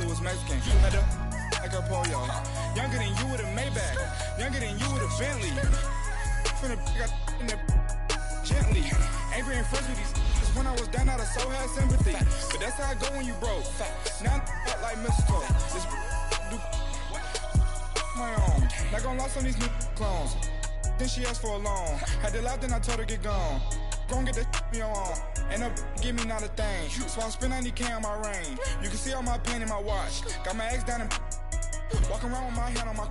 family was Mexican. Had a like a polio. Younger than you with a Maybach. Younger than you with a Bentley. From the got in the gently. Angry and friends with these. When I was down, I so had sympathy. But that's how I go when you broke. Now I'm like mistletoe. This do my own. Not gonna lie on these new clones. Then she asked for a loan. Had to laugh, then I told her get gone. Gon' get that me on. And up, give me not a thing. So I spend 90K on my range. You can see all my pain in my watch. Got my ex down and walking around with my hand on my.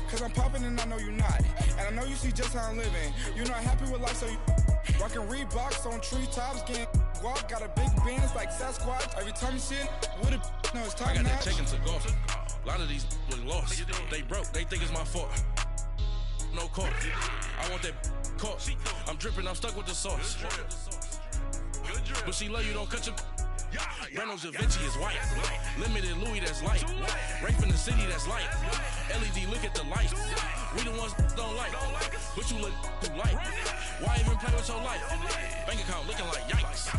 Cause I'm popping and I know you not. And I know you see just how I'm living. You're not happy with life, so you rockin' Reeboks on treetops, getting guap. Got a big Benz like Sasquatch. Every time you see it, with it, no, it's top notch. I got that taken to golf. A lot of these look lost. They broke. They think it's my fault. No court. I want that court. I'm dripping. I'm stuck with the sauce. But she love you. Don't cut your. Reynolds Da Vinci is white. Limited Louis that's light. Rape in the city that's light. LED look at the lights. We the ones don't like. But you look too light. Why even play with your life? Bank account looking like yikes.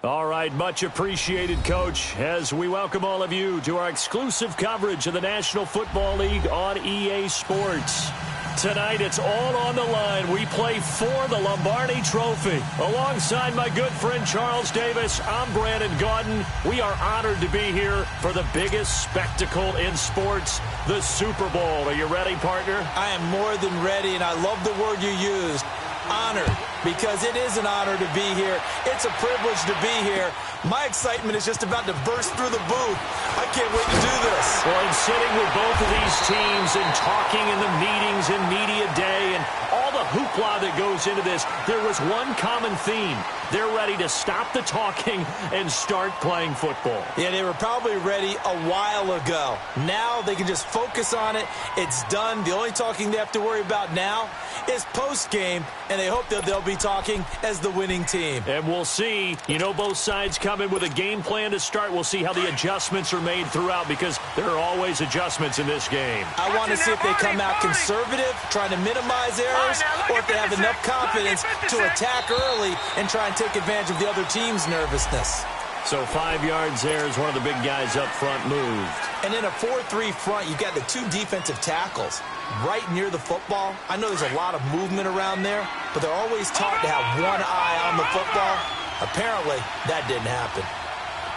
All right, much appreciated, Coach, as we welcome all of you to our exclusive coverage of the National Football League on EA Sports. Tonight, it's all on the line. We play for the Lombardi Trophy. Alongside my good friend Charles Davis, I'm Brandon Gaudin. We are honored to be here for the biggest spectacle in sports, the Super Bowl. Are you ready, partner? I am more than ready, and I love the word you used, honored, because it is an honor to be here. It's a privilege to be here. My excitement is just about to burst through the booth. I can't wait to do this. Well, and sitting with both of these teams and talking in the meetings and media day and all the hoopla that goes into this, there was one common theme. They're ready to stop the talking and start playing football. Yeah, they were probably ready a while ago. Now they can just focus on it. It's done. The only talking they have to worry about now is post-game, and they hope that they'll be talking as the winning team. And we'll see. You know, both sides come in with a game plan to start. We'll see how the adjustments are made throughout, because there are always adjustments in this game. I want to see if they come out conservative, trying to minimize errors, or if they have enough confidence to attack early and try and take advantage of the other team's nervousness. So 5 yards there as one of the big guys up front moved. And in a 4-3 front, you've got the two defensive tackles right near the football. I know there's a lot of movement around there, but they're always taught to have one eye on the football. Apparently, that didn't happen.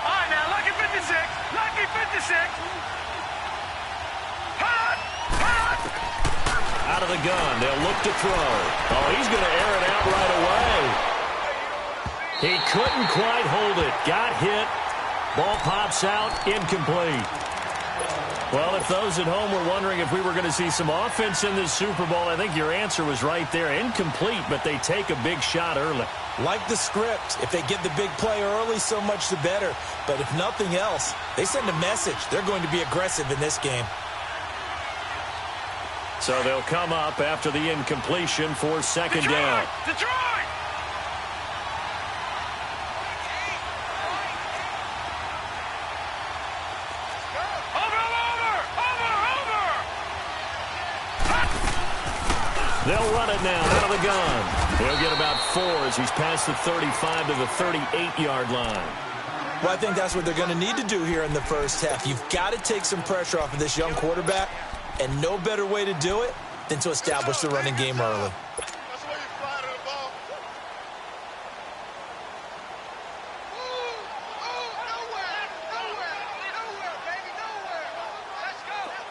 All right, now, lucky 56. Lucky 56. Hot! Hot! Out of the gun. They'll look to throw. Oh, he's going to air it out right away. He couldn't quite hold it. Got hit. Ball pops out. Incomplete. Well, if those at home were wondering if we were going to see some offense in this Super Bowl, I think your answer was right there. Incomplete, but they take a big shot early. Like the script. If they get the big play early, so much the better. But if nothing else, they send a message. They're going to be aggressive in this game. So they'll come up after the incompletion for second down. Detroit! They'll run it now out of the gun. He'll get about 4 as he's past the 35 to the 38-yard line. Well, I think that's what they're going to need to do here in the first half. You've got to take some pressure off of this young quarterback, and no better way to do it than to establish the running game early.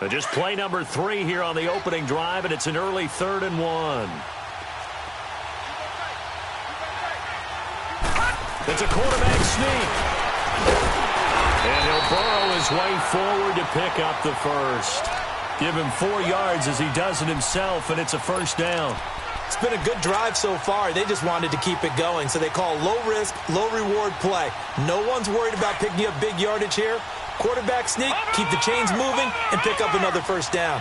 Just play number 3 here on the opening drive, and it's an early 3rd and 1. It's a quarterback sneak. And he'll burrow his way forward to pick up the first. Give him 4 yards as he does it himself, and it's a first down. It's been a good drive so far. They just wanted to keep it going, so they call low-risk, low-reward play. No one's worried about picking up big yardage here. Quarterback sneak, keep the chains moving, and pick up another first down.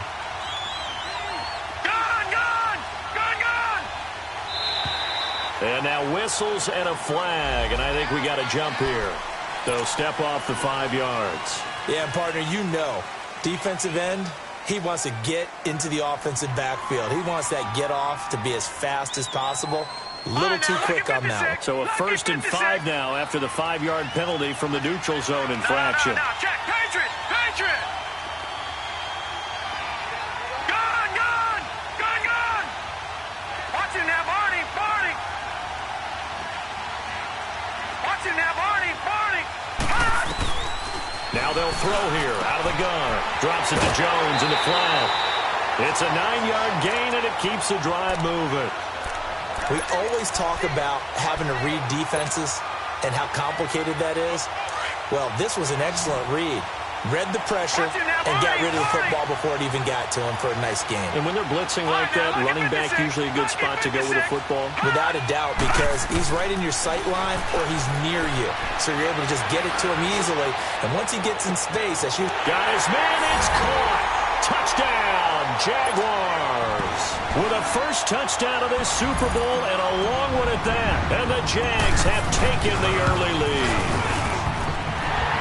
And now whistles and a flag, and I think we got a jump here. So step off the 5 yards. Yeah, partner, you know, defensive end, he wants to get into the offensive backfield. He wants that get off to be as fast as possible. A little too quick on that one. So a 1st and 5 now after the 5-yard penalty from the neutral zone infraction. No, check. Patriot! Patriot! Gun! Watch him now, Barney! Watch him now, Barney! Now they'll throw here out of the gun. Drops it to Jones in the flat. It's a 9-yard gain, and it keeps the drive moving. We always talk about having to read defenses and how complicated that is. Well, this was an excellent read. Read the pressure and got rid of the football before it even got to him for a nice game. And when they're blitzing like that, running back usually a good spot to go with the football? Without a doubt, because he's right in your sight line or he's near you. So you're able to just get it to him easily. And once he gets in space, as you got his man, it's caught. Touchdown, Jaguars. With a first touchdown of this Super Bowl and a long one at that. And the Jags have taken the early lead.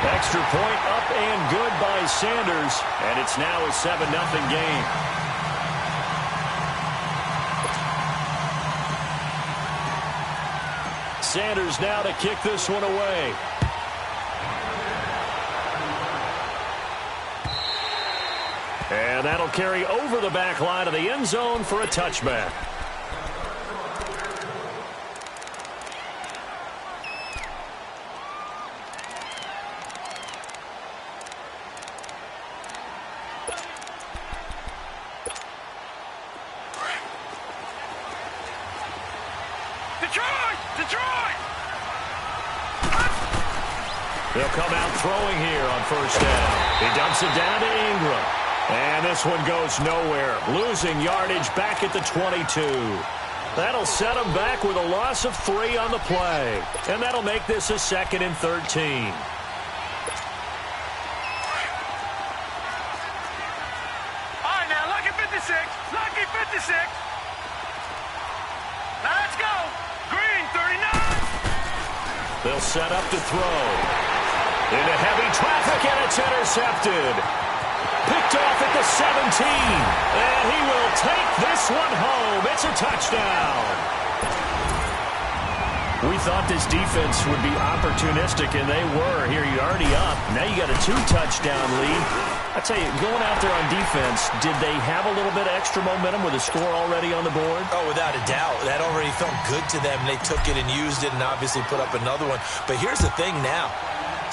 Extra point up and good by Sanders. And it's now a 7-0 game. Sanders now to kick this one away. And that'll carry over the back line of the end zone for a touchback. Detroit! They'll come out throwing here on first down. He dumps it down to Ingram. And this one goes nowhere. Losing yardage back at the 22. That'll set him back with a loss of 3 on the play. And that'll make this a 2nd and 13. All right, now, lucky 56. Lucky 56. Now, let's go. Green, 39. They'll set up to throw. Into heavy traffic, and it's intercepted. Picked off at the 17. And he will take this one home. It's a touchdown. We thought this defense would be opportunistic, and they were. Here, you're already up. Now you got a 2-touchdown lead. I tell you, going out there on defense, did they have a little bit of extra momentum with a score already on the board? Oh, without a doubt. That already felt good to them. They took it and used it and obviously put up another one. But here's the thing now.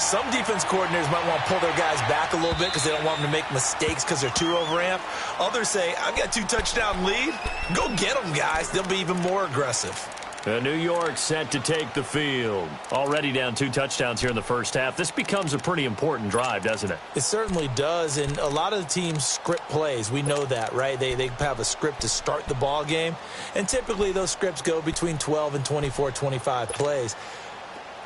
Some defense coordinators might want to pull their guys back a little bit because they don't want them to make mistakes because they're too overamped. Others say, I've got 2-touchdown lead. Go get them, guys. They'll be even more aggressive. New York set to take the field. Already down 2 touchdowns here in the first half. This becomes a pretty important drive, doesn't it? It certainly does, and a lot of the teams script plays. We know that, right? They have a script to start the ball game, and typically those scripts go between 12 and 24, 25 plays.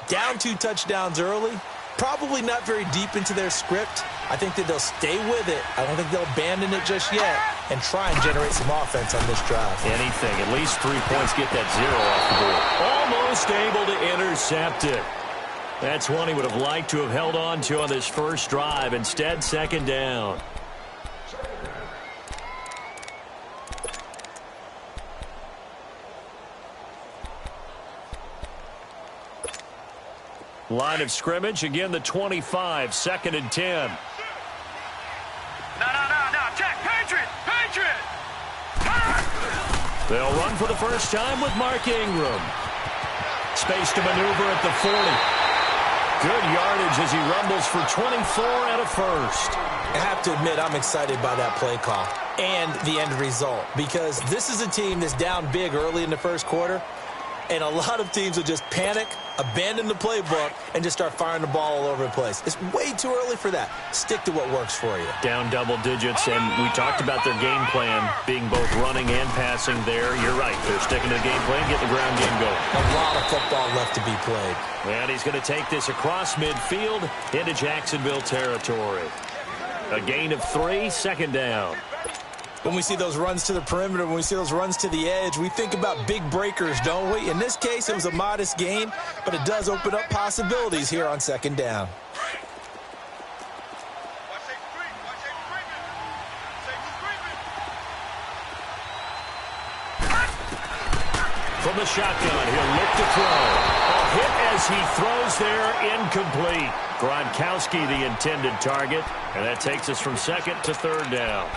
Down 2 touchdowns early, probably not very deep into their script. I think that they'll stay with it. I don't think they'll abandon it just yet and try and generate some offense on this drive. Anything. At least 3 points, get that 0 off the board. Almost able to intercept it. That's one he would have liked to have held on to on this first drive. Instead, 2nd down. Line of scrimmage, again the 25, 2nd and 10. No, check, Patriot! They'll run for the first time with Mark Ingram. Space to maneuver at the 40. Good yardage as he rumbles for 24 and a first. I have to admit, I'm excited by that play call and the end result because this is a team that's down big early in the first quarter, and a lot of teams will just panic, abandon the playbook, and just start firing the ball all over the place. It's way too early for that. Stick to what works for you. Down double digits, and we talked about their game plan being both running and passing there. You're right. They're sticking to the game plan, getting the ground game going. A lot of football left to be played. And he's going to take this across midfield into Jacksonville territory. A gain of 3, 2nd down. When we see those runs to the perimeter, when we see those runs to the edge, we think about big breakers, don't we? In this case, it was a modest gain, but it does open up possibilities here on 2nd down. From the shotgun, he'll look to throw. A hit as he throws there, incomplete. Gronkowski, the intended target, and that takes us from second to third down.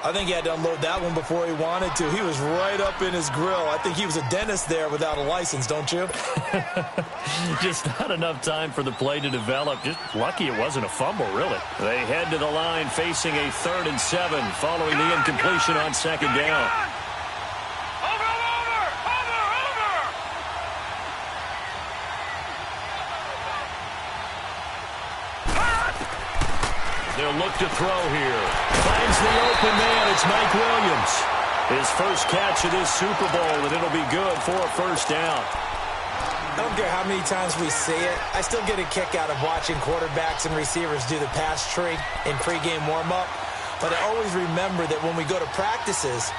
I think he had to unload that one before he wanted to. He was right up in his grill. I think he was a dentist there without a license, don't you? Just not enough time for the play to develop. Just lucky it wasn't a fumble, really. They head to the line facing a 3rd and 7 following the incompletion on second down. They'll look to throw here. Finds the open man. It's Mike Williams. His first catch of this Super Bowl, and it'll be good for a first down. I don't care how many times we see it. I still get a kick out of watching quarterbacks and receivers do the pass tree in pregame warm-up. But I always remember that when we go to practices,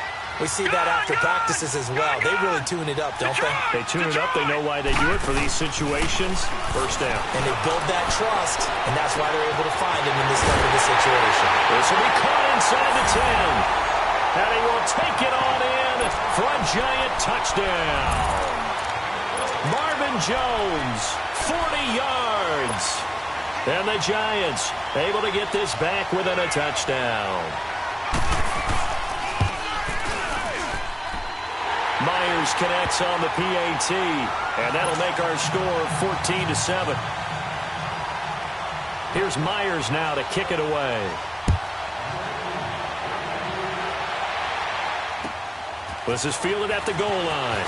we see that after practices as well. They really tune it up, don't they? They tune it up. They know why they do it for these situations. First down. And they build that trust, and that's why they're able to find him in this type of a situation. This will be caught inside the 10. And he will take it on in for a giant touchdown. Marvin Jones, 40 yards. And the Giants able to get this back within a touchdown. Myers connects on the PAT, and that'll make our score 14-7. Here's Myers now to kick it away. This is fielded at the goal line.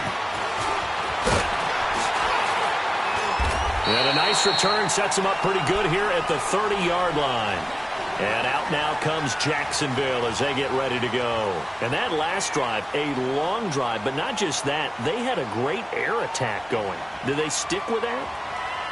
And a nice return sets him up pretty good here at the 30-yard line. And out now comes Jacksonville as they get ready to go. And that last drive, a long drive, but not just that. They had a great air attack going. Do they stick with that?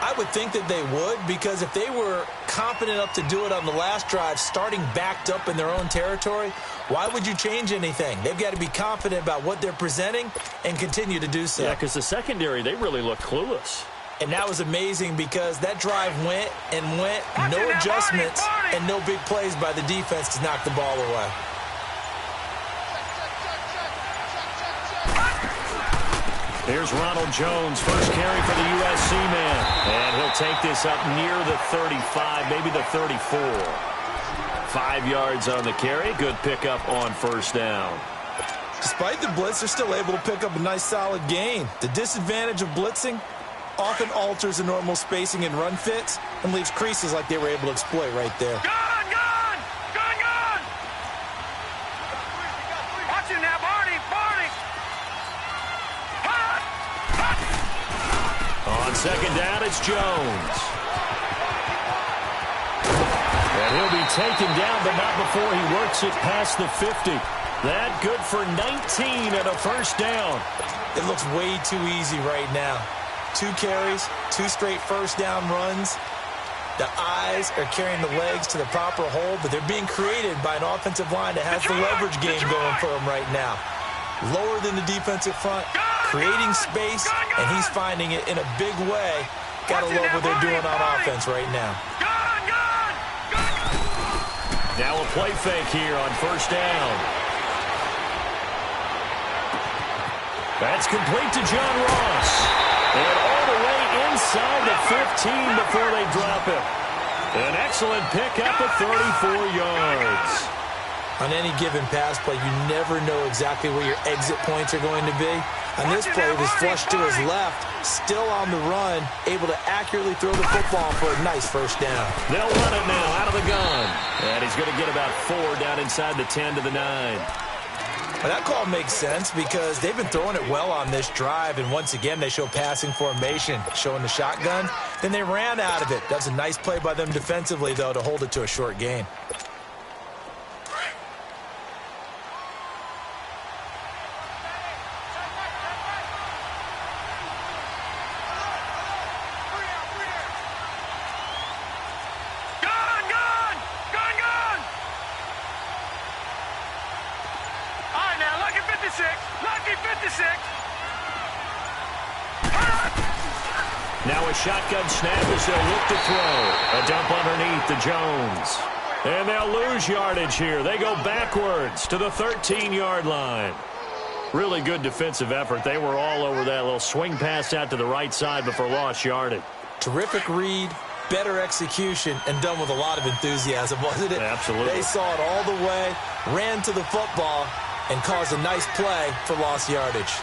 I would think that they would, because if they were confident enough to do it on the last drive, starting backed up in their own territory, why would you change anything? They've got to be confident about what they're presenting and continue to do so. Yeah, because the secondary, they really look clueless. And that was amazing because that drive went and went, no adjustments, and no big plays by the defense to knock the ball away. Here's Ronald Jones, first carry for the USC man. And he'll take this up near the 35, maybe the 34. 5 yards on the carry. Good pickup on first down. Despite the blitz, they're still able to pick up a nice solid gain. The disadvantage of blitzing often alters the normal spacing and run fits and leaves creases like they were able to exploit right there. Gun! Watch it now, Barney! On second down, it's Jones. And he'll be taken down, but not before he works it past the 50. That good for 19 and a first down. It looks way too easy right now. 2 carries, 2 straight first down runs. The eyes are carrying the legs to the proper hole, but they're being created by an offensive line that has the leverage game going for them right now. Lower than the defensive front, creating space, and he's finding it in a big way. Gotta love what they're doing on offense right now. Now a play fake here on first down. That's complete to John Ross. And all the way inside the 15 before they drop it. An excellent pickup at 34 yards. On any given pass play, you never know exactly where your exit points are going to be. On this play, it was flushed to his left, still on the run, able to accurately throw the football for a nice first down. They'll run it now out of the gun. And he's going to get about 4 down inside the 10 to the 9. Well, that call makes sense because they've been throwing it well on this drive, and once again they show passing formation, showing the shotgun. Then they ran out of it. That was a nice play by them defensively, though, to hold it to a short gain. Now a shotgun snap as they'll look to throw. A dump underneath to Jones. And they'll lose yardage here. They go backwards to the 13-yard line. Really good defensive effort. They were all over that little swing pass out to the right side before lost yardage. Terrific read, better execution, and done with a lot of enthusiasm, wasn't it? Absolutely. They saw it all the way, ran to the football, and caused a nice play for lost yardage.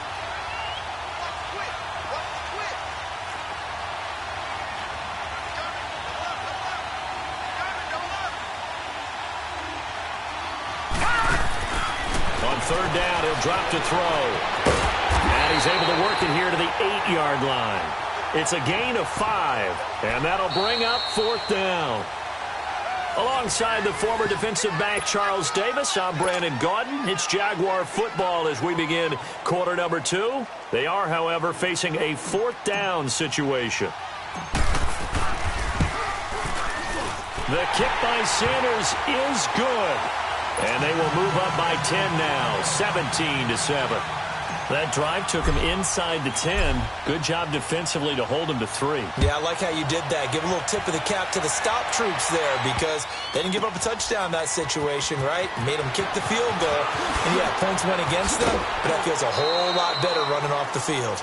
On third down, he'll drop to throw. And he's able to work it here to the 8-yard line. It's a gain of 5, and that'll bring up fourth down. Alongside the former defensive back Charles Davis, I'm Brandon Gaudin. It's Jaguar football as we begin quarter number 2. They are, however, facing a fourth down situation. The kick by Sanders is good. And they will move up by 10 now, 17-7. That drive took him inside the 10. Good job defensively to hold him to 3. Yeah, I like how you did that. Give a little tip of the cap to the stop troops there because they didn't give up a touchdown in that situation, right? Made them kick the field goal. And, yeah, points went against them, but that feels a whole lot better running off the field.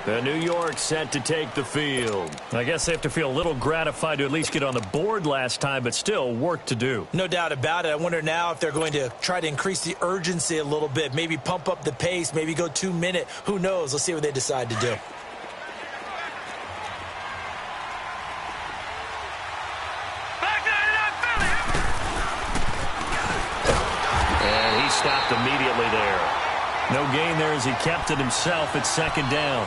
The New York set to take the field. I guess they have to feel a little gratified to at least get on the board last time, but still work to do. No doubt about it. I wonder now if they're going to try to increase the urgency a little bit, maybe pump up the pace, maybe go 2-minute. Who knows? Let's see what they decide to do. And he stopped immediately there. No gain there as he kept it himself at second down.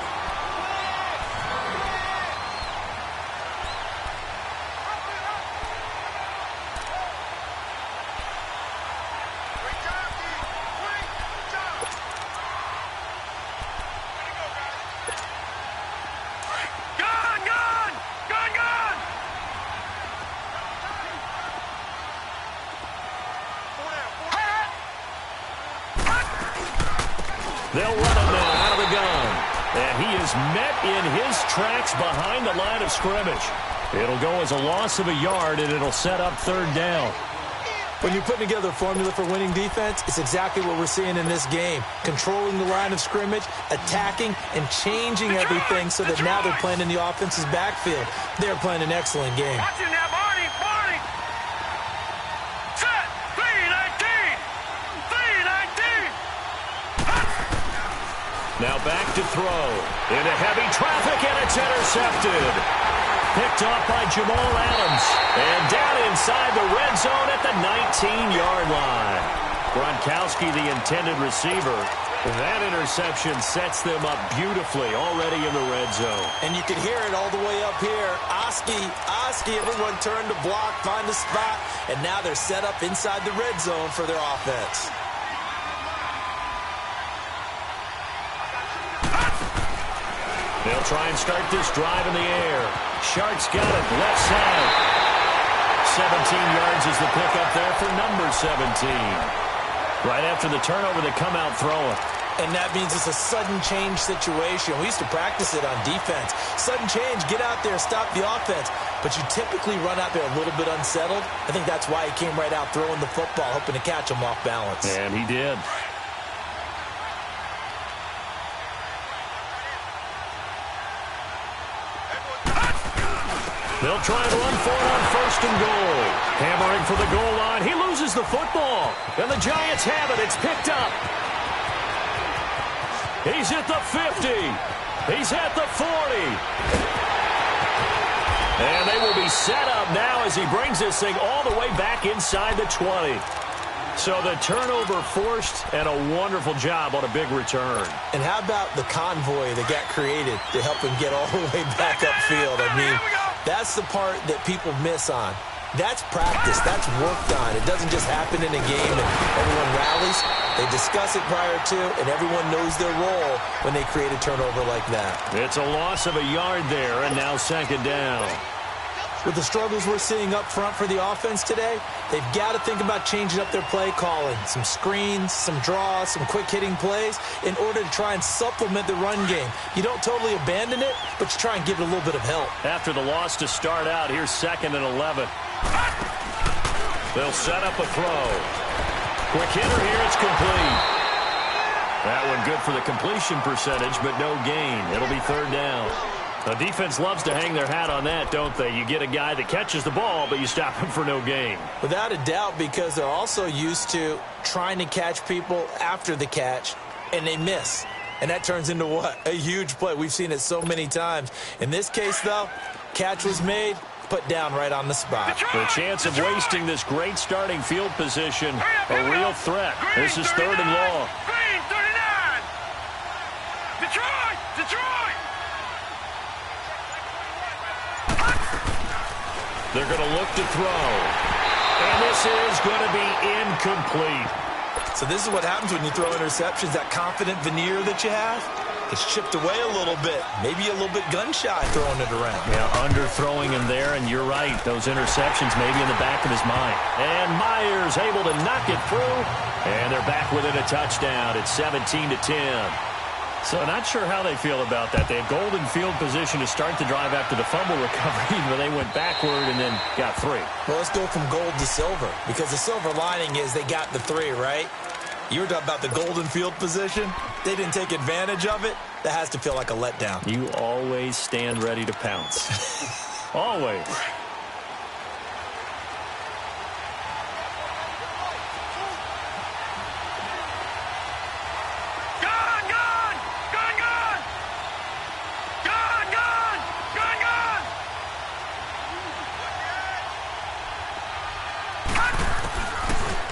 They'll run him now out of the gun. And he is met in his tracks behind the line of scrimmage. It'll go as a loss of a yard, and it'll set up third down. When you're putting together a formula for winning defense, it's exactly what we're seeing in this game. Controlling the line of scrimmage, attacking, and changing everything so that now they're playing in the offense's backfield. They're playing an excellent game. Watch him now, Barney. Set. 3-19. 3-19. Now back to throw. Into heavy traffic, and it's intercepted. Picked off by Jamal Adams. And down inside the red zone at the 19-yard line. Gronkowski, the intended receiver. That interception sets them up beautifully already in the red zone. And you can hear it all the way up here. Oski, everyone turned to block, find a spot, and now they're set up inside the red zone for their offense. They'll try and start this drive in the air. Shark's got it, left side. 17 yards is the pickup there for number 17. Right after the turnover, they come out throwing. And that means it's a sudden change situation. We used to practice it on defense. Sudden change, get out there, stop the offense. But you typically run out there a little bit unsettled. I think that's why he came right out throwing the football, hoping to catch him off balance. And he did. They'll try and run for it on first and goal. Hammering for the goal line. He loses the football. And the Giants have it. It's picked up. He's at the 50. He's at the 40. And they will be set up now as he brings this thing all the way back inside the 20. So the turnover forced, and a wonderful job on a big return. And how about the convoy that got created to help him get all the way back upfield? I mean, that's the part that people miss on. That's practice. That's worked on. It doesn't just happen in a game and everyone rallies. They discuss it prior to, and everyone knows their role when they create a turnover like that. It's a loss of a yard there, and now second down. With the struggles we're seeing up front for the offense today, they've got to think about changing up their play calling. Some screens, some draws, some quick-hitting plays in order to try and supplement the run game. You don't totally abandon it, but you try and give it a little bit of help. After the loss to start out, here's 2nd and 11. They'll set up a throw. Quick hitter here, it's complete. That one good for the completion percentage, but no gain. It'll be third down. The defense loves to hang their hat on that, don't they? You get a guy that catches the ball, but you stop him for no gain. Without a doubt, because they're also used to trying to catch people after the catch, and they miss. And that turns into what? A huge play. We've seen it so many times. In this case, though, catch was made, put down right on the spot. The chance of wasting this great starting field position, a real threat. This is third and long. Green, 39. Detroit! Detroit! They're going to look to throw. And this is going to be incomplete. So this is what happens when you throw interceptions. That confident veneer that you have, it's chipped away a little bit. Maybe a little bit gun-shy throwing it around. Yeah, underthrowing him there, and you're right. Those interceptions maybe in the back of his mind. And Myers able to knock it through. And they're back within a touchdown. It's 17-10. So not sure how they feel about that. They had golden field position to start the drive after the fumble recovery, but they went backward and then got 3. Well, let's go from gold to silver, because the silver lining is they got the 3, right? You were talking about the golden field position. They didn't take advantage of it. That has to feel like a letdown. You always stand ready to pounce. Always.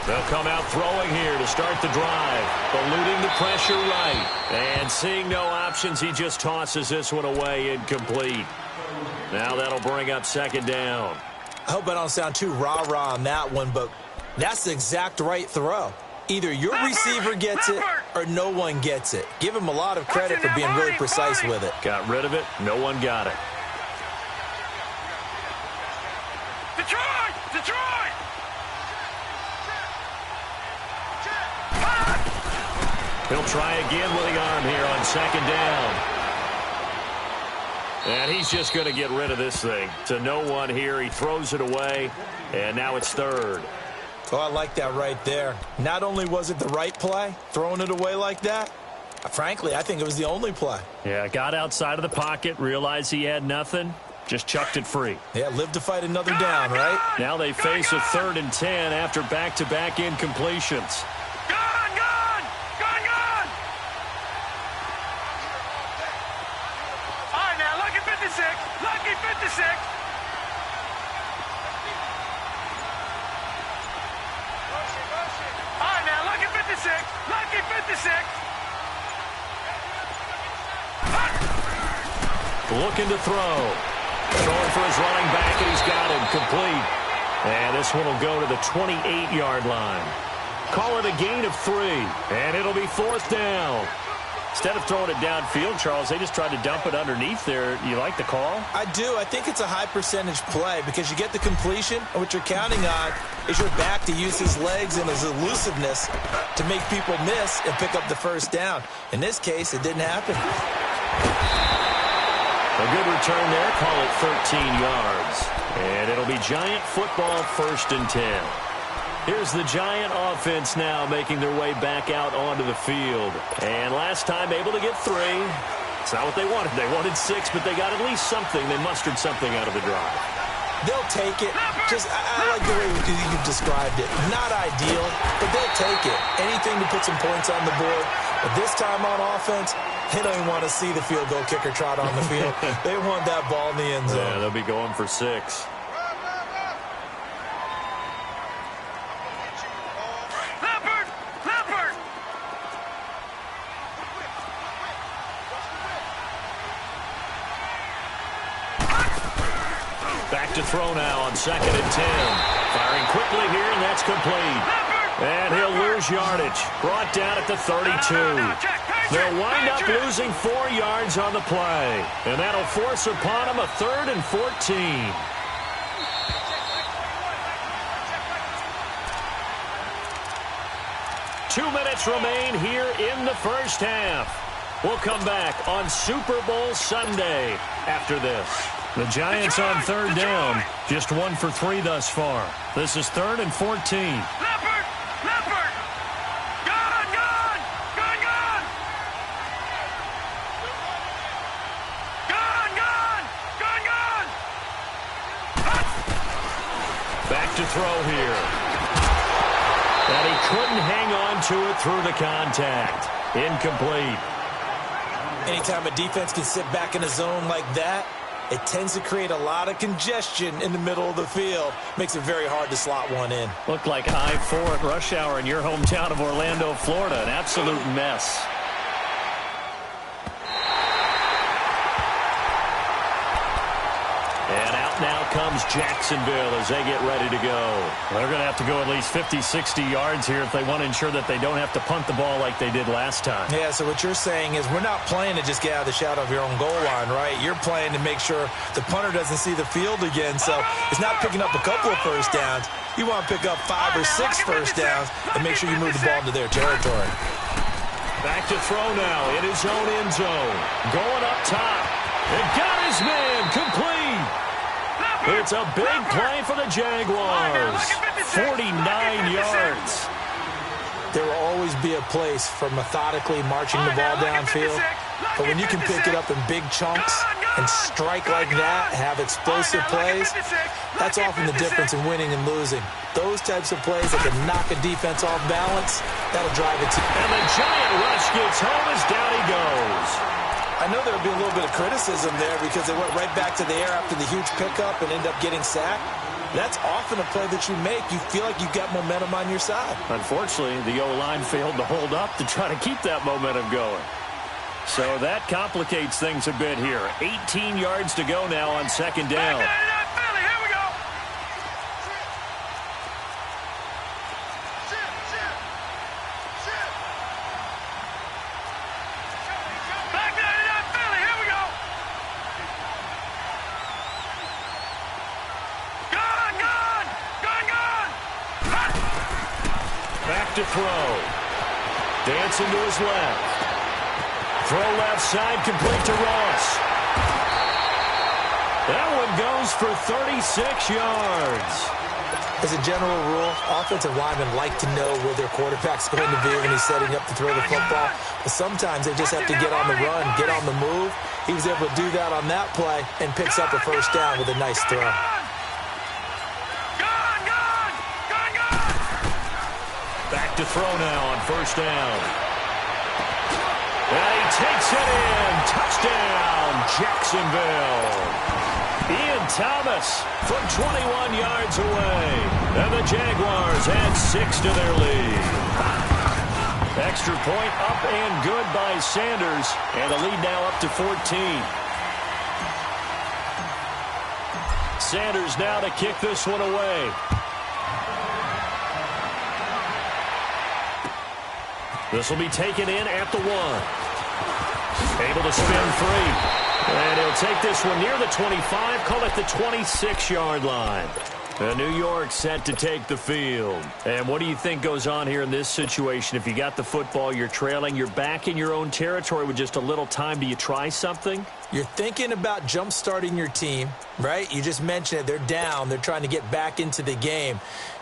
They'll come out throwing here to start the drive. Eluding the pressure right. And seeing no options, he just tosses this one away incomplete. Now that'll bring up second down. I hope I don't sound too rah-rah on that one, but that's the exact right throw. Either your receiver gets it or no one gets it. Give him a lot of credit for being really precise with it. Got rid of it. No one got it. Detroit! Detroit! He'll try again with the arm here on second down. And he's just going to get rid of this thing. To no one here. He throws it away, and now it's third. Oh, I like that right there. Not only was it the right play, throwing it away like that, frankly, I think it was the only play. Yeah, got outside of the pocket, realized he had nothing, just chucked it free. Yeah, live to fight another down, right? Now they face a 3rd and 10 after back-to-back incompletions. Lucky 56. All right, now, lucky 56. Lucky 56. Looking to throw. Throwing for his running back, and he's got him complete. And this one will go to the 28-yard line. Call it a gain of 3, and it'll be 4th down. Instead of throwing it downfield, Charles, they just tried to dump it underneath there. You like the call? I do. I think it's a high-percentage play because you get the completion, and what you're counting on is your back to use his legs and his elusiveness to make people miss and pick up the first down. In this case, it didn't happen. A good return there. Call it 13 yards. And it'll be Giant football 1st and 10. Here's the Giant offense now making their way back out onto the field. And last time able to get 3. It's not what they wanted. They wanted 6, but they got at least something. They mustered something out of the drive. They'll take it. Just, I like the way you've described it. Not ideal, but they'll take it. Anything to put some points on the board. But this time on offense, they don't even want to see the field goal kicker trot on the field. They want that ball in the end zone. Yeah, they'll be going for 6. Back to throw now on 2nd and 10. Firing quickly here, and that's complete. And he'll lose yardage. Brought down at the 32. They'll wind up losing 4 yards on the play. And that'll force upon them a 3rd and 14. Two minutes remain here in the first half. We'll come back on Super Bowl Sunday after this. The Giants on 3rd down. Just 1 for 3 thus far. This is 3rd and 14. Leopard! Leopard! Gun! Gun! Gun! Gun! Back to throw here. And he couldn't hang on to it through the contact. Incomplete. Anytime a defense can sit back in a zone like that, it tends to create a lot of congestion in the middle of the field. Makes it very hard to slot one in. Looked like I-4 at rush hour in your hometown of Orlando, Florida. An absolute mess. And out now comes Jacksonville as they get ready to go. They're going to have to go at least 50, 60 yards here if they want to ensure that they don't have to punt the ball like they did last time. Yeah, so what you're saying is we're not playing to just get out of the shadow of your own goal line, right? You're playing to make sure the punter doesn't see the field again. So it's not picking up a couple of first downs. You want to pick up 5 or 6 first downs and make sure you move the ball into their territory. Back to throw now in his own end zone. Going up top. And got his man complete. It's a big play for the Jaguars. 49 yards. There will always be a place for methodically marching the ball downfield. But when you can pick it up in big chunks and strike like that, have explosive plays, that's often the difference in winning and losing. Those types of plays that can knock a defense off balance, that'll drive it to. And the giant rush gets home as down he goes. I know there would be a little bit of criticism there because they went right back to the air after the huge pickup and ended up getting sacked. That's often a play that you make. You feel like you've got momentum on your side. Unfortunately, the O-line failed to hold up to try to keep that momentum going. So that complicates things a bit here. 18 yards to go now on second down. To throw. Dancing to his left. Throw left side, complete to Ross. That one goes for 36 yards. As a general rule, offensive linemen like to know where their quarterback's going to be when he's setting up to throw the football. But sometimes they just have to get on the run, get on the move. He was able to do that on that play and picks up a first down with a nice throw. Back to throw now on first down. And he takes it in. Touchdown, Jacksonville. Ian Thomas from 21 yards away. And the Jaguars add 6 to their lead. Extra point up and good by Sanders. And the lead now up to 14. Sanders now to kick this one away. This will be taken in at the 1. Able to spin free. And he'll take this one near the 25, call it the 26-yard line. New York set to take the field. And what do you think goes on here in this situation? If you got the football, you're trailing, you're back in your own territory with just a little time. Do you try something? You're thinking about jump-starting your team, right? You just mentioned it. They're down. They're trying to get back into the game.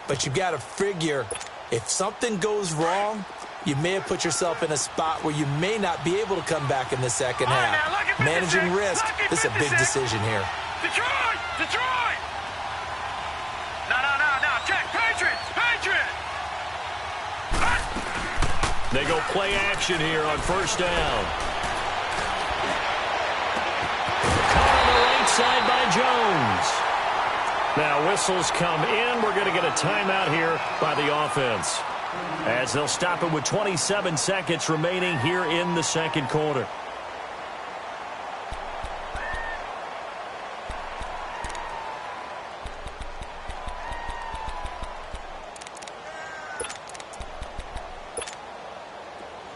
But you've got to figure if something goes wrong, you may have put yourself in a spot where you may not be able to come back in the second half. Managing risk, this is a big decision here. Detroit! Detroit! No. Check. Patriots! They go play action here on first down. Caught on the right side by Jones. Now whistles come in. We're going to get a timeout here by the offense, as they'll stop it with 27 seconds remaining here in the second quarter.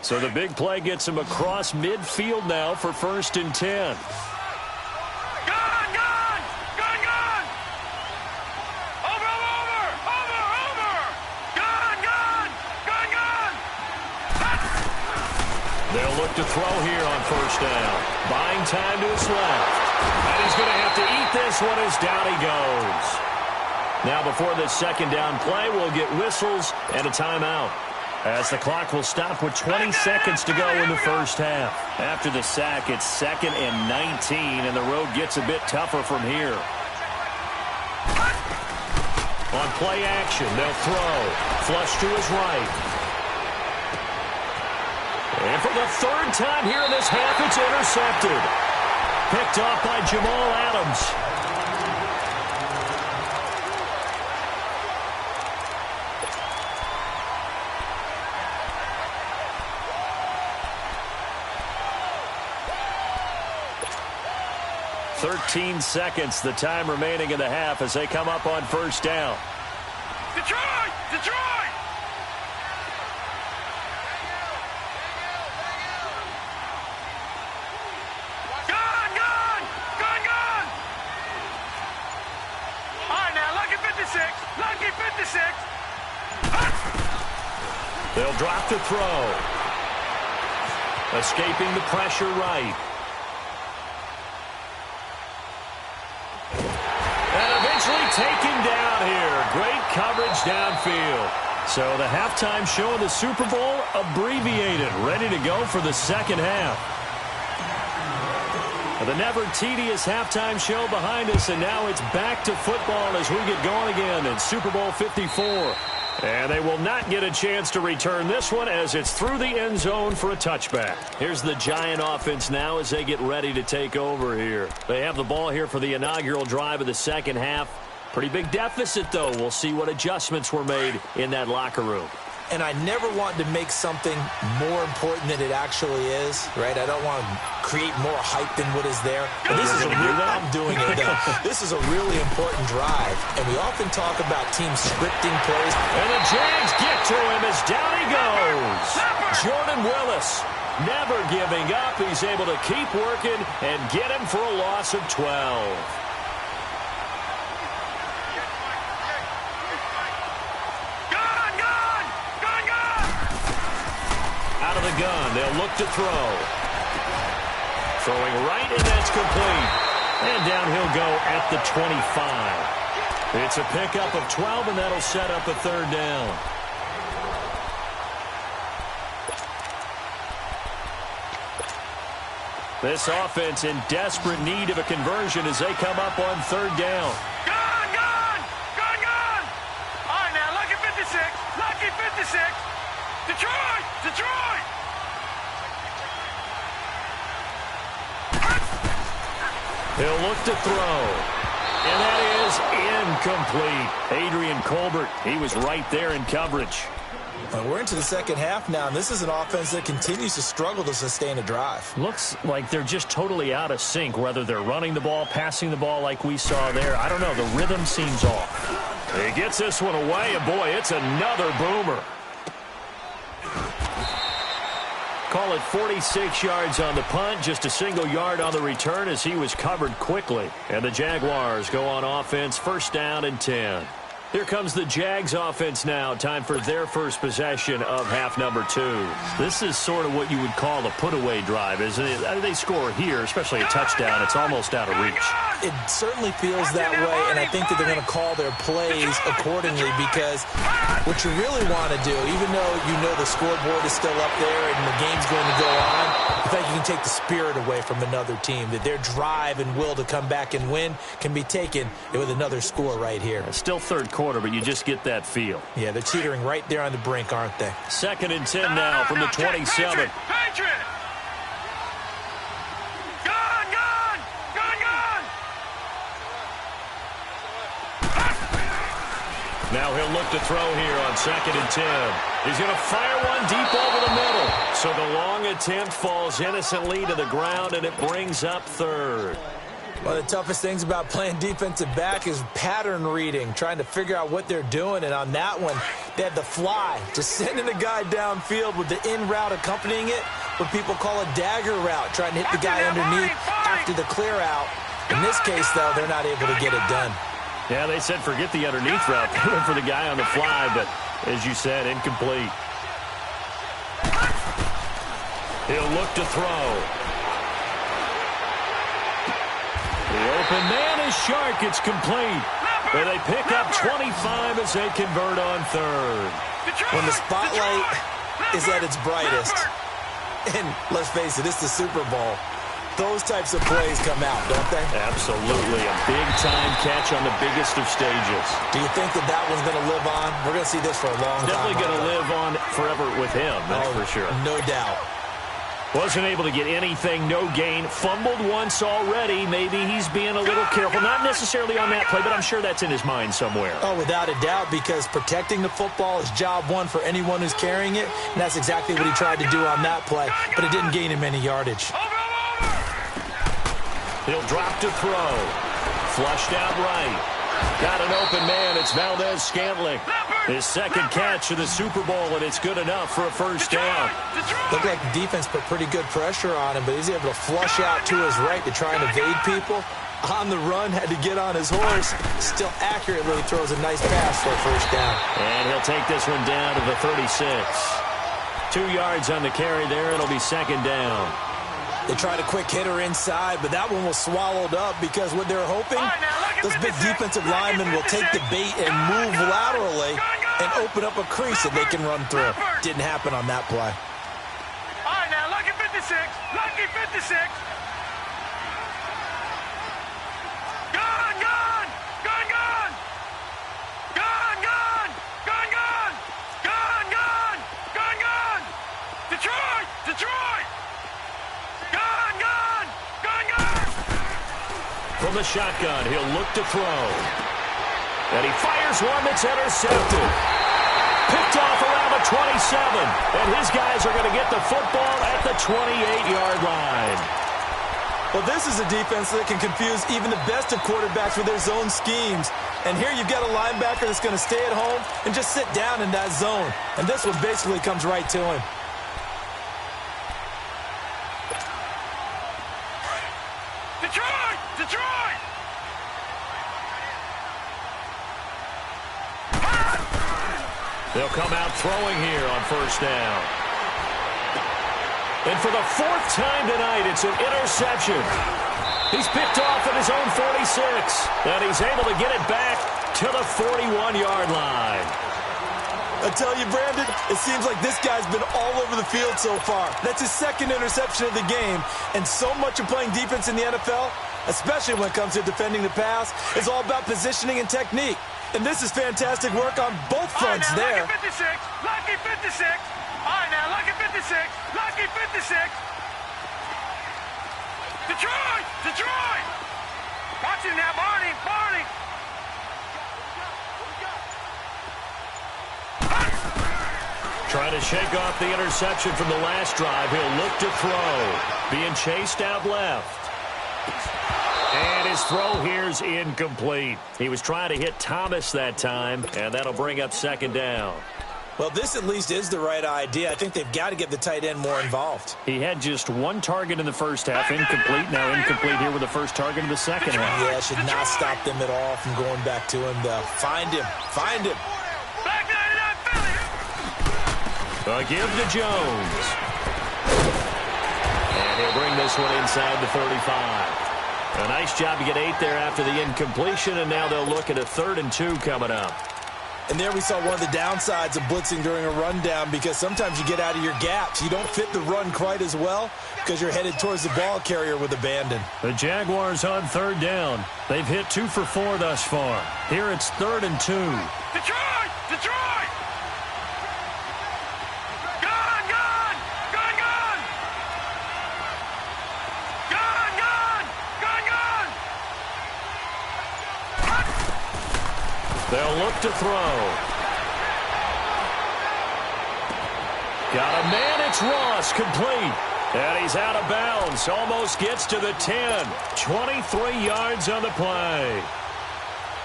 So the big play gets him across midfield now for 1st and 10. They'll look to throw here on first down. Buying time to his left. And he's going to have to eat this one as down he goes. Now before this second down play, we'll get whistles and a timeout, as the clock will stop with 20 seconds to go in the first half. After the sack, it's 2nd and 19, and the road gets a bit tougher from here. On play action, they'll throw. Flush to his right. And for the third time here in this half, it's intercepted. Picked off by Jamal Adams. "13 seconds, the time remaining in the half as they come up on first down. Detroit! Detroit! Gone! Gone! Gone! Gone! All right, now, lucky 56. Lucky 56. They'll drop to throw. Escaping the pressure right. And eventually taken down here. Great coverage downfield. So the halftime show of the Super Bowl abbreviated, ready to go for the second half. The never tedious halftime show behind us, and now it's back to football as we get going again in Super Bowl 54. And they will not get a chance to return this one as it's through the end zone for a touchback. Here's the Giant offense now as they get ready to take over here. They have the ball here for the inaugural drive of the second half. Pretty big deficit, though. We'll see what adjustments were made in that locker room. And I never want to make something more important than it actually is, right? I don't want to create more hype than what is there. But this is I'm doing it, though. This is a really important drive. And we often talk about teams scripting plays. And the Jags get to him as down he goes. Jordan Willis, never giving up. He's able to keep working and get him for a loss of 12. Out of the gun, they'll look to throw. Throwing right, and that's complete. And down he'll go at the 25. It's a pickup of 12, and that'll set up a third down. This offense in desperate need of a conversion as they come up on third down. Gone! Gone! Gone! Gone! All right, now, lucky 56. Lucky 56. Detroit! Detroit! He'll look to throw. And that is incomplete. Adrian Colbert, he was right there in coverage. We're into the second half now, and this is an offense that continues to struggle to sustain a drive. Looks like they're just totally out of sync, whether they're running the ball, passing the ball like we saw there. I don't know. The rhythm seems off. He gets this one away, and boy, it's another boomer. Call it 46 yards on the punt, just a single yard on the return as he was covered quickly. And the Jaguars go on offense, first down and 10. Here comes the Jags offense now. Time for their first possession of half number 2. This is sort of what you would call a put-away drive, isn't it? They score here, especially a touchdown. It's almost out of reach. It certainly feels that way, and I think that they're going to call their plays accordingly because what you really want to do, even though you know the scoreboard is still up there and the game's going to go on, I think you can take the spirit away from another team, that their drive and will to come back and win can be taken with another score right here. Still third quarter, but you just get that feel. Yeah, they're teetering right there on the brink, aren't they? Second and 10 now from the 27. Patriot! Gone! Gone! Gone! Gone! Now he'll look to throw here on second and 10. He's going to fire one deep over the middle. So the long attempt falls innocently to the ground, and it brings up third. One of the toughest things about playing defensive back is pattern reading, trying to figure out what they're doing. And on that one, they had the fly, just sending the guy downfield with the in route accompanying it, what people call a dagger route, trying to hit the guy underneath after the clear out. In this case, though, they're not able to get it done. Yeah, they said forget the underneath route. They went for the guy on the fly, but as you said, incomplete. He'll look to throw. The open man is Shark. It's complete. But they pick up 25 as they convert on third. When the spotlight is at its brightest, and let's face it, it's the Super Bowl, those types of plays come out, don't they? Absolutely. A big-time catch on the biggest of stages. Do you think that one's going to live on? We're going to see this for a long time. Definitely going to live on forever with him, that's for sure. No doubt. Wasn't able to get anything, no gain. Fumbled once already. Maybe he's being a little careful. Not necessarily on that play, but I'm sure that's in his mind somewhere. Oh, without a doubt, because protecting the football is job one for anyone who's carrying it, and that's exactly what he tried to do on that play, but it didn't gain him any yardage. He'll drop to throw. Flushed out right. Got an open man. It's Valdez-Scantling. His second catch of the Super Bowl, and it's good enough for a first down. Looked like the defense put pretty good pressure on him, but he's able to flush out to his right to try and evade people. On the run, had to get on his horse. Still accurately throws a nice pass for a first down. And he'll take this one down to the 36. 2 yards on the carry there. It'll be second down. They tried a quick hitter inside, but that one was swallowed up because what they're hoping, those big defensive linemen will take the bait and move laterally and open up a crease that they can run through. Didn't happen on that play. All right, now, lucky 56. Lucky 56. Gun, gun. Gun, gun. Gun, gun. Gun, gun. Gun, gun. Gun, gun. Detroit. Detroit. Gun, gun. Gun, gun. From the shotgun, he'll look to throw. And he fires one that's intercepted. Picked off around the 27. And his guys are going to get the football at the 28-yard line. Well, this is a defense that can confuse even the best of quarterbacks with their zone schemes. And here you've got a linebacker that's going to stay at home and just sit down in that zone. And this one basically comes right to him. Detroit. Detroit. They'll come out throwing here on first down. And for the 4th time tonight, it's an interception. He's picked off at his own 46. And he's able to get it back to the 41-yard line. I tell you, Brandon, it seems like this guy's been all over the field so far. That's his second interception of the game. And so much of playing defense in the NFL, especially when it comes to defending the pass, is all about positioning and technique. And this is fantastic work on both fronts there. Lucky 56. Lucky 56. All right, now, lucky 56. Lucky 56. Detroit. Detroit. Watch him now, Barney. Barney. Trying to shake off the interception from the last drive. He'll look to throw. Being chased out left. And his throw here's incomplete. He was trying to hit Thomas that time, and that'll bring up second down. Well, this at least is the right idea. I think they've got to get the tight end more involved. He had just one target in the first half, incomplete. Now incomplete here with the first target in the second half. Yeah, should not stop them at all from going back to him, though. Find him. Find him. A give to Jones. And he'll bring this one inside the 35. A nice job to get 8 there after the incompletion, and now they'll look at a 3rd and 2 coming up. And there we saw one of the downsides of blitzing during a rundown, because sometimes you get out of your gaps. You don't fit the run quite as well because you're headed towards the ball carrier with abandon. The Jaguars on 3rd down. They've hit 2 for 4 thus far. Here it's 3rd and 2. Detroit! Detroit! Gun! Gun! Gun! Gun! Gun! Gun! Gun! Gun! They'll look to throw. Got a man, it's Ross, complete. And he's out of bounds, almost gets to the 10. 23 yards on the play.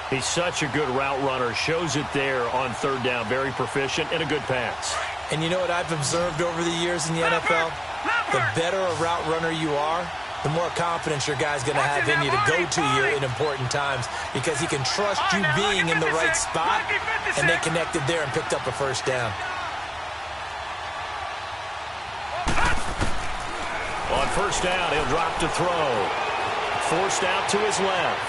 He's such a good route runner, shows it there on 3rd down. Very proficient and a good pass. And you know what I've observed over the years in the NFL? The better a route runner you are, the more confidence your guy's going to have in you to go to you in important times, because he can trust you being in the right spot, and they connected there and picked up a first down. On 1st down, he'll drop to throw. Forced out to his left.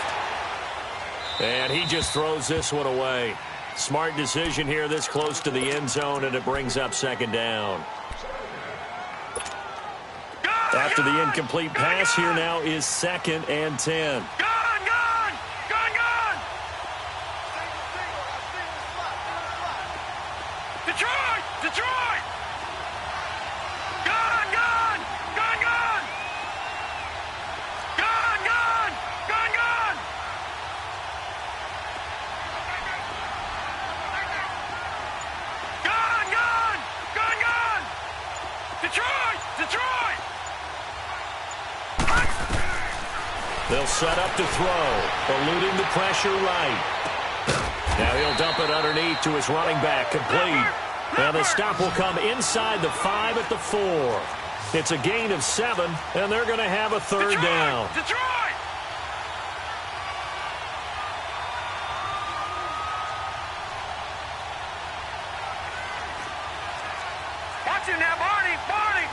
And he just throws this one away. Smart decision here this close to the end zone, and it brings up 2nd down. After the incomplete pass, here now is 2nd and 10. Detroit! Gun! Gun! Gun! Gun! Gun! Gun! Gun! Gun! Gun! Gun! Gun! Gun! Detroit! Detroit! They'll set up to throw, eluding the pressure right. Now he'll dump it underneath to his running back, complete. And the stop will come inside the 5 at the 4. It's a gain of 7, and they're going to have a third down. Detroit! Watch him now, Barney! Barney!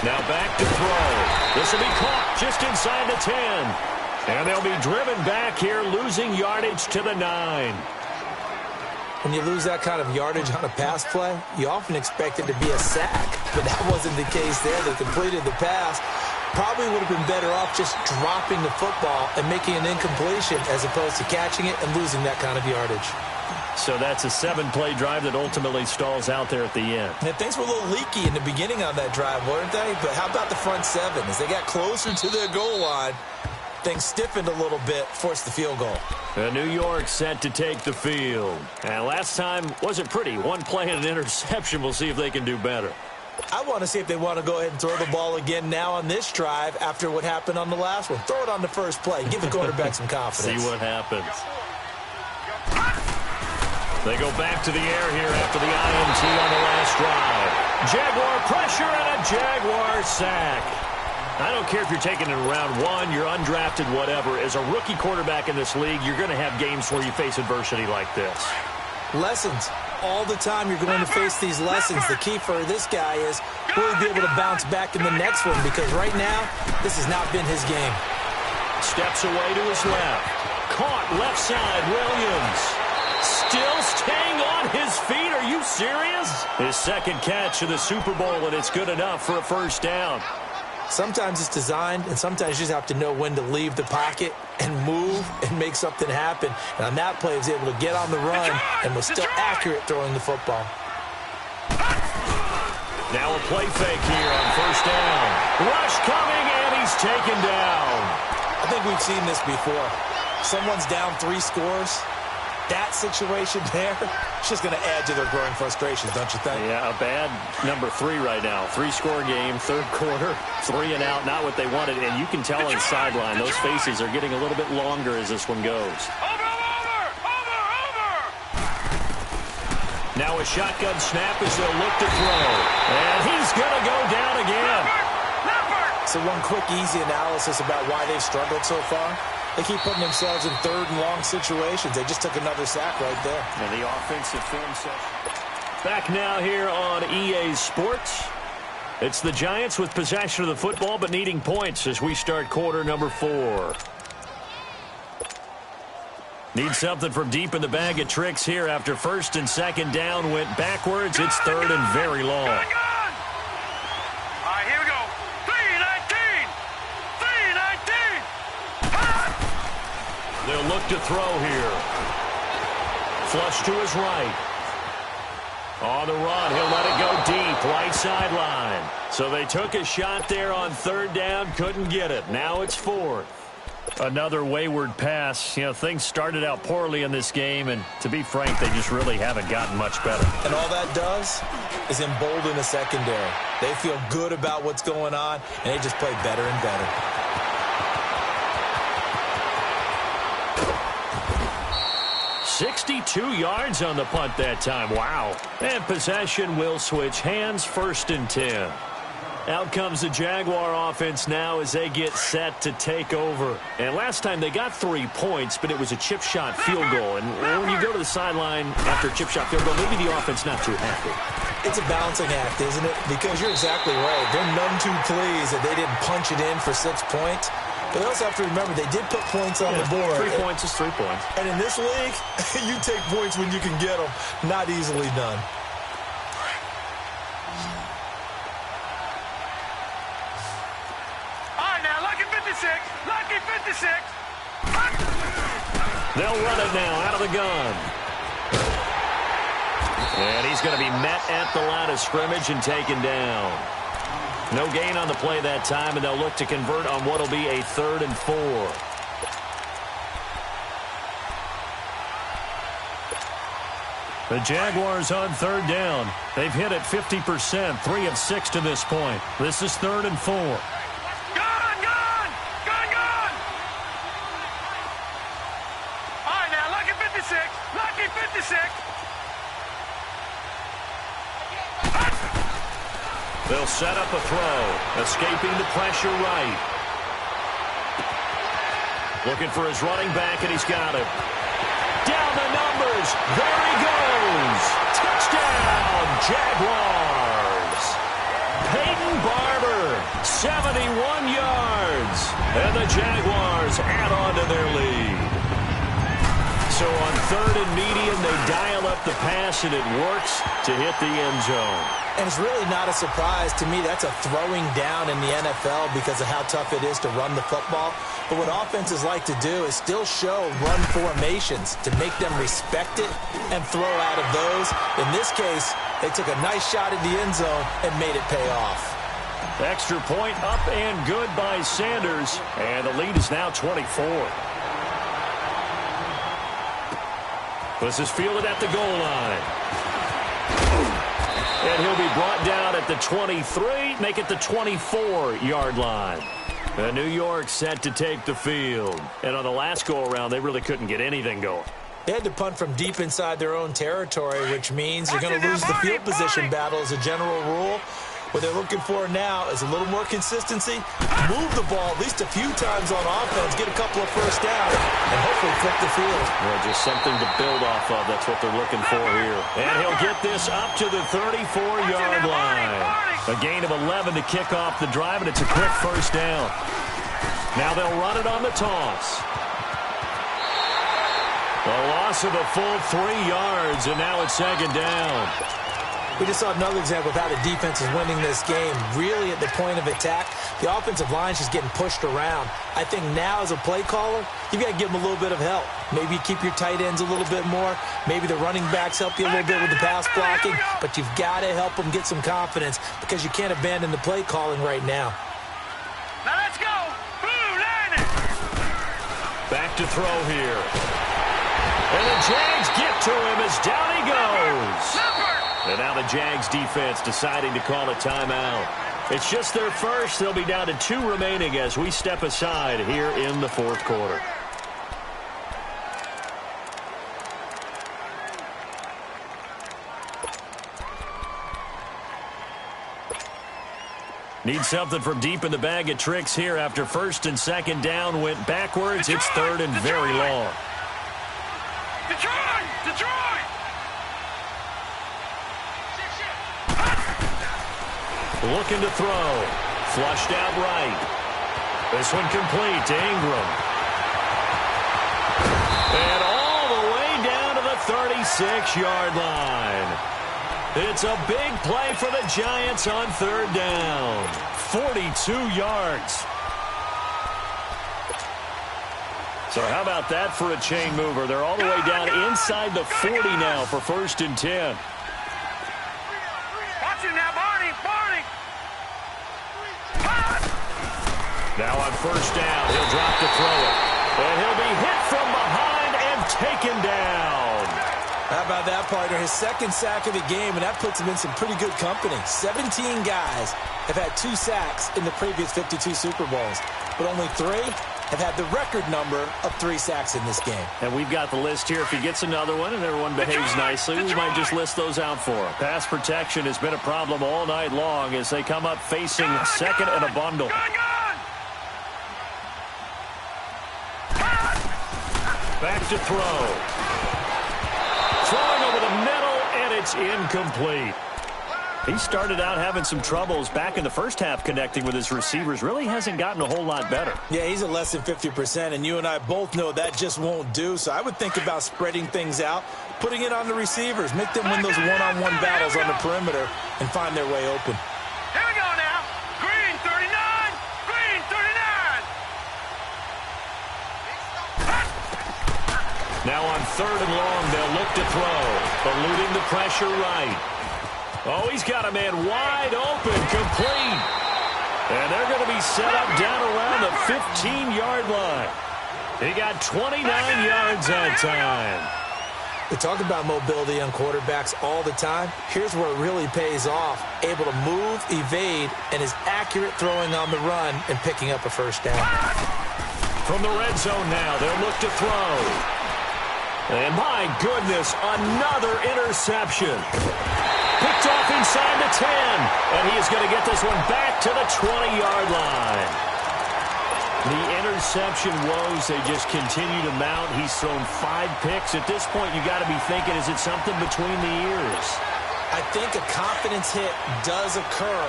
Now back to throw. This will be caught just inside the 10. And they'll be driven back here, losing yardage to the 9. When you lose that kind of yardage on a pass play, you often expect it to be a sack. But that wasn't the case there. They completed the pass. Probably would have been better off just dropping the football and making an incompletion as opposed to catching it and losing that kind of yardage. So that's a 7-play drive that ultimately stalls out there at the end. And things were a little leaky in the beginning on that drive, weren't they? But how about the front 7? As they got closer to their goal line, things stiffened a little bit, forced the field goal. New York set to take the field. And last time wasn't pretty. One play and an interception. We'll see if they can do better. I want to see if they want to go ahead and throw the ball again now on this drive after what happened on the last one. Throw it on the first play. Give the quarterback some confidence. See what happens. They go back to the air here after the INT on the last drive. Jaguar pressure and a Jaguar sack. I don't care if you're taking it in round 1, you're undrafted, whatever. As a rookie quarterback in this league, you're going to have games where you face adversity like this. Lessons. All the time you're going to face these lessons. The key for this guy is will he be able to bounce back in the next one? Because right now, this has not been his game. Steps away to his left. Caught left side, Williams. Still staying on his feet. Are you serious? His second catch of the Super Bowl, and it's good enough for a first down. Sometimes it's designed, and sometimes you just have to know when to leave the pocket and move and make something happen. And on that play, he was able to get on the run and was still accurate throwing the football. Now a play fake here on first down. Rush coming, and he's taken down. I think we've seen this before. Someone's down 3 scores. That situation there, it's just going to add to their growing frustrations, don't you think? Yeah, a bad number 3 right now. 3-score game, third quarter, 3 and out, not what they wanted. And you can tell on the sideline, those faces are getting a little bit longer as this one goes. Over! Now a shotgun snap as they'll look to throw. And he's going to go down again. So one quick, easy analysis about why they've struggled so far. They keep putting themselves in third and long situations. They just took another sack right there. And the offensive film session. Back now here on EA Sports. It's the Giants with possession of the football but needing points as we start quarter number 4. Need something from deep in the bag of tricks here after first and second down went backwards. It's third and very long. All right, here we go. 3-19. They'll look to throw here. Flush to his right. On the run, he'll let it go deep, right sideline. So they took a shot there on third down, couldn't get it. Now it's fourth. Another wayward pass. You know, things started out poorly in this game, and to be frank, they just really haven't gotten much better. And all that does is embolden the secondary. They feel good about what's going on, and they just play better and better. 62 yards on the punt that time. Wow. And possession will switch hands, first and 10. Out comes the Jaguar offense now as they get set to take over. And last time they got 3 points, but it was a chip shot field goal. And when you go to the sideline after a chip shot field goal, maybe the offense not too happy. It's a balancing act, isn't it? Because you're exactly right. They're none too pleased that they didn't punch it in for 6 points. But they also have to remember they did put points on the board. 3 points is 3 points. And in this league, you take points when you can get them. Not easily done. They'll run it now out of the gun. And he's going to be met at the line of scrimmage and taken down. No gain on the play that time, and they'll look to convert on what will be a 3rd and 4. The Jaguars on 3rd down. They've hit it 50%, 3 of 6 to this point. This is 3rd and 4. Gone! All right, now, lucky 56. Lucky 56. They'll set up a throw, escaping the pressure right. Looking for his running back, and he's got it. Down the numbers. There he goes. Touchdown, Jaguars. Peyton Barber, 71 yards. And the Jaguars add on to their lead. So on 3rd and medium, they dial up the pass, and it works to hit the end zone. And it's really not a surprise to me. That's a throwing down in the NFL because of how tough it is to run the football. But what offenses like to do is still show run formations to make them respect it and throw out of those. In this case, they took a nice shot at the end zone and made it pay off. Extra point up and good by Sanders. And the lead is now 24. This is fielded at the goal line. And he'll be brought down at the 23, make it the 24-yard line. And New York set to take the field. And on the last go-around, they really couldn't get anything going. They had to punt from deep inside their own territory, which means they're going to lose the field position battle as a general rule. What they're looking for now is a little more consistency, move the ball at least a few times on offense, get a couple of first downs, and hopefully flip the field. Well, just something to build off of. That's what they're looking for here. And he'll get this up to the 34-yard line. A gain of 11 to kick off the drive, and it's a quick first down. Now they'll run it on the toss. A loss of a full 3 yards, and now it's 2nd down. We just saw another example of how the defense is winning this game. Really at the point of attack, the offensive line is just getting pushed around. I think now as a play caller, you've got to give them a little bit of help. Maybe keep your tight ends a little bit more. Maybe the running backs help you a little bit with the pass blocking. But you've got to help them get some confidence because you can't abandon the play calling right now. Now let's go. Line it. Back to throw here. And the Jags get to him as down he goes. And now the Jags defense deciding to call a timeout. It's just their first. They'll be down to 2 remaining as we step aside here in the 4th quarter. Need something from deep in the bag of tricks here after 1st and 2nd down went backwards. It's 3rd and very long. Detroit! Looking to throw. Flushed out right. This one complete to Ingram. And all the way down to the 36-yard line. It's a big play for the Giants on 3rd down. 42 yards. So how about that for a chain mover? They're all the way down inside the 40 now for 1st and 10. Watch it now, Barney. Now on 1st down, he'll drop to throw it. And he'll be hit from behind and taken down. How about that, partner? His 2nd sack of the game, and that puts him in some pretty good company. 17 guys have had 2 sacks in the previous 52 Super Bowls, but only 3 have had the record number of 3 sacks in this game. And we've got the list here. If he gets another one and everyone behaves nicely, we might just list those out for him. Pass protection has been a problem all night long as they come up facing 2nd and a bundle. Back to throw. Throwing over the middle, and it's incomplete. He started out having some troubles back in the first half connecting with his receivers. Really hasn't gotten a whole lot better. Yeah, he's at less than 50%, and you and I both know that just won't do. So I would think about spreading things out, putting it on the receivers, make them win those one-on-one battles on the perimeter, and find their way open. Here we go now. Green 39. Green 39. Now on 3rd and long, they'll look to throw. Eluding the pressure right. Oh, he's got a man wide open, complete. And they're going to be set up down around the 15-yard line. He got 29 yards that time. We talk about mobility on quarterbacks all the time. Here's where it really pays off. Able to move, evade, and is accurate throwing on the run and picking up a first down. From the red zone now, they'll look to throw. And my goodness, another interception. Picked off inside the 10. And he is going to get this one back to the 20-yard line. The interception woes, they just continue to mount. He's thrown 5 picks. At this point, you got to be thinking, is it something between the ears? I think a confidence hit does occur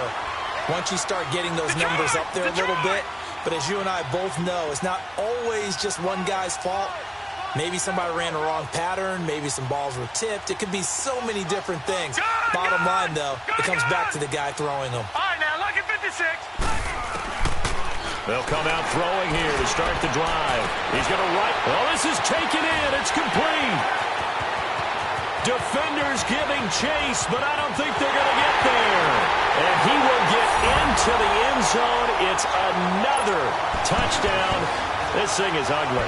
once you start getting those numbers up there a little bit. But as you and I both know, it's not always just one guy's fault. Maybe somebody ran the wrong pattern. Maybe some balls were tipped. It could be so many different things. Bottom line, though, it comes back to the guy throwing them. All right, now, lucky 56. They'll come out throwing here to start the drive. He's going to right. Well, this is taken in. It's complete. Defenders giving chase, but I don't think they're going to get there. And he will get into the end zone. It's another touchdown. This thing is ugly.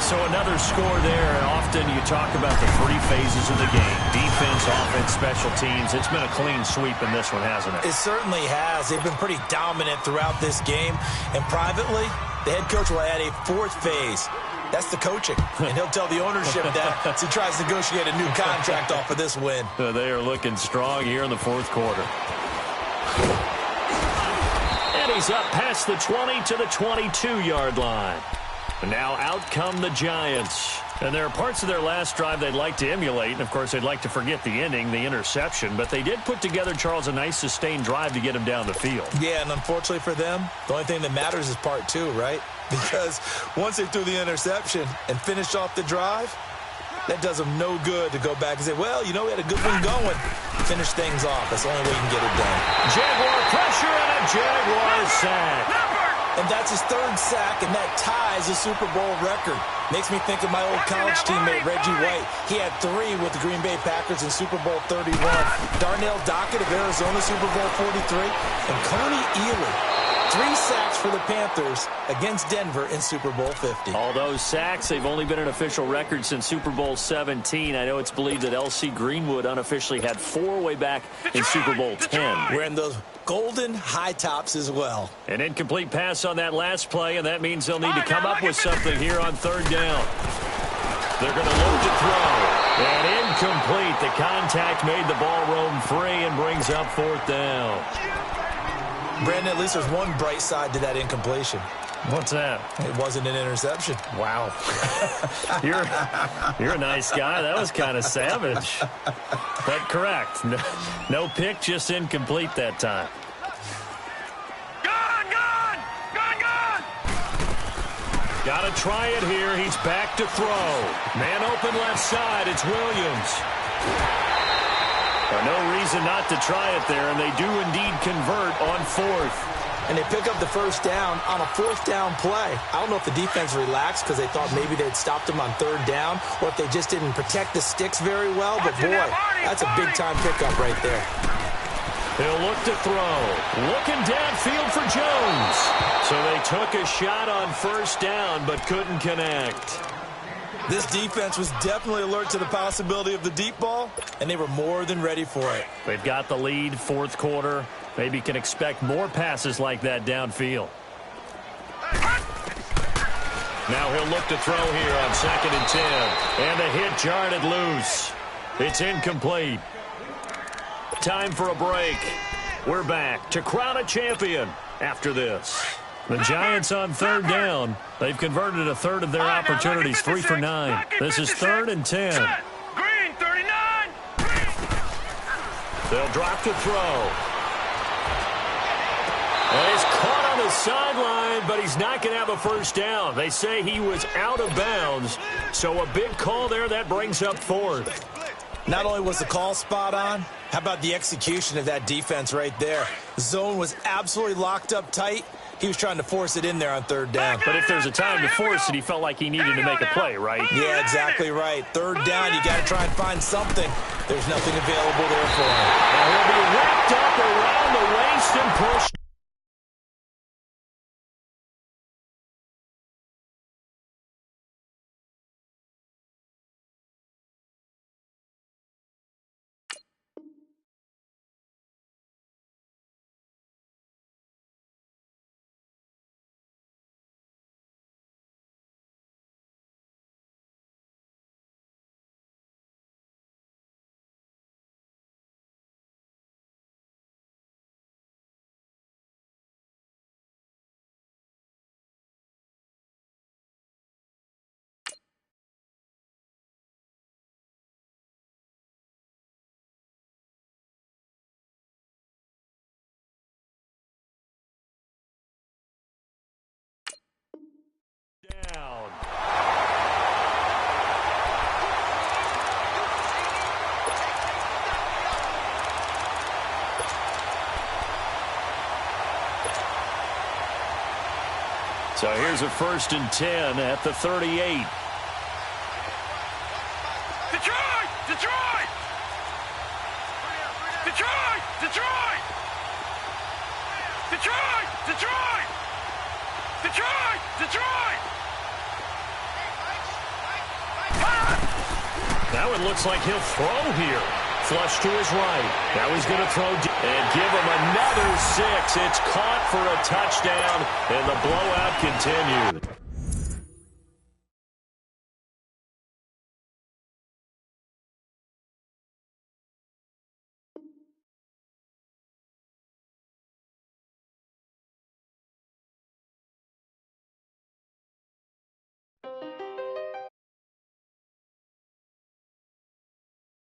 So another score there, and often you talk about the 3 phases of the game. Defense, offense, special teams. It's been a clean sweep in this one, hasn't it? It certainly has. They've been pretty dominant throughout this game. And privately, the head coach will add a 4th phase. That's the coaching. And he'll tell the ownership that as he tries to negotiate a new contract off of this win. They are looking strong here in the 4th quarter. And he's up past the 20 to the 22-yard line. And now out come the Giants. And there are parts of their last drive they'd like to emulate. And, of course, they'd like to forget the ending, the interception. But they did put together, Charles, a nice sustained drive to get him down the field. Yeah, and unfortunately for them, the only thing that matters is part 2, right? Because once they threw the interception and finished off the drive, that does them no good to go back and say, well, you know, we had a good one going. Finish things off. That's the only way you can get it done. Jaguar pressure and a Jaguar sack. And that's his 3rd sack, and that ties the Super Bowl record. Makes me think of my old college teammate, Reggie White. He had 3 with the Green Bay Packers in Super Bowl 31. Darnell Dockett of Arizona, Super Bowl 43. And Coney Ealy, 3 sacks for the Panthers against Denver in Super Bowl 50. All those sacks, they've only been an official record since Super Bowl 17. I know it's believed that L.C. Greenwood unofficially had 4 way back in Super Bowl 10. Wearing those golden high tops as well. An incomplete pass on that last play, and that means they'll need to come up with something here on 3rd down. They're going to look to throw. And incomplete. The contact made the ball roam free and brings up 4th down. Brandon, at least there's one bright side to that incompletion. What's that? It wasn't an interception. Wow. You're a nice guy. That was kind of savage. But correct. No pick, just incomplete that time. Gone! Got to try it here. He's back to throw. Man open left side. It's Williams. No reason not to try it there, and they do indeed convert on 4th. And they pick up the first down on a 4th down play. I don't know if the defense relaxed because they thought maybe they'd stopped them on 3rd down, or if they just didn't protect the sticks very well. But, boy, that's a big-time pickup right there. He'll look to throw. Looking downfield for Jones. So they took a shot on 1st down but couldn't connect. This defense was definitely alert to the possibility of the deep ball, and they were more than ready for it. They've got the lead, 4th quarter. Maybe can expect more passes like that downfield. Now he'll look to throw here on 2nd and 10. And the hit jarred it loose. It's incomplete. Time for a break. We're back to crown a champion after this. The Giants on 3rd down. They've converted a 1/3 of their opportunities, 3 for 9. This is 3rd and 10. Green, 39. They'll drop to throw. And he's caught on the sideline, but he's not going to have a 1st down. They say he was out of bounds, so a big call there. That brings up 4th. Not only was the call spot on, how about the execution of that defense right there? Zone was absolutely locked up tight. He was trying to force it in there on third down. But if there's a time to force it, he felt like he needed to make a play, right? Yeah, exactly right. Third down, you got to try and find something. There's nothing available there for him. And he'll be wrapped up around the waist and pushed. Down. So here's a 1st and 10 at the 38. Detroit! Detroit! Detroit! Detroit! Detroit! Detroit! Detroit! Detroit! Now it looks like he'll throw here. Flush to his right. Now he's going to throw and give him another 6. It's caught for a touchdown, and the blowout continued.